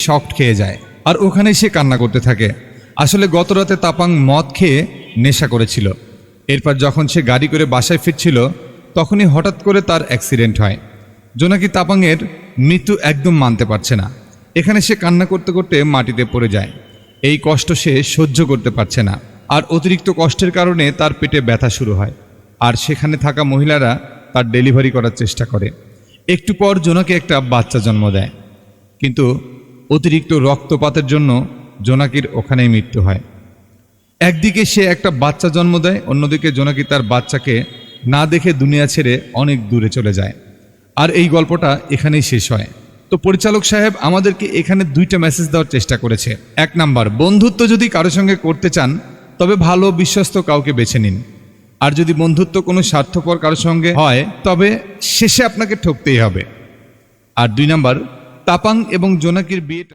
Shocked খেয়ে যায় আর ওখানেই সে কান্না করতে থাকে। আসলে গত রাতে তাপাং মদ খেয়ে নেশা করেছিল। এরপর যখন সে গাড়ি করে বাসায় ফিরছিল তখনই হঠাৎ করে তার অ্যাক্সিডেন্ট হয়। জোনাকি তাপাংয়ের মৃত্যু একদম মানতে পারছে না। এখানে সে কান্না করতে করতে মাটিতে পড়ে যায়। এই কষ্ট সে সহ্য করতে পারছে না, আর অতিরিক্ত কষ্টের কারণে তার পেটে ব্যথা শুরু হয়। আর সেখানে থাকা মহিলারা তার ডেলিভারি করার চেষ্টা করে। একটু পর জোনাকি একটা বাচ্চা জন্ম দেয়, কিন্তু অতিরিক্ত রক্তপাতের জন্য জোনাকির ওখানেই মৃত্যু হয়। একদিকে সে একটা বাচ্চা জন্ম দেয়, অন্যদিকে জোনাকি তার বাচ্চাকে না দেখে দুনিয়া ছেড়ে অনেক দূরে চলে যায়। আর এই গল্পটা এখানেই শেষ হয়। তো পরিচালক সাহেব আমাদেরকে এখানে দুইটা মেসেজ দেওয়ার চেষ্টা করেছে। 1 নাম্বার, বন্ধুত্ব যদি কারো সঙ্গে করতে চান তবে ভালো বিশ্বস্ত কাউকে বেছে নিন। আর যদি বন্ধুত্ব কোনো স্বার্থপর কারো সঙ্গে হয় তবে শেষে আপনাকে ঠকতেই হবে। আর 2 নাম্বার, তাপাং এবং জোনাকির বিয়ে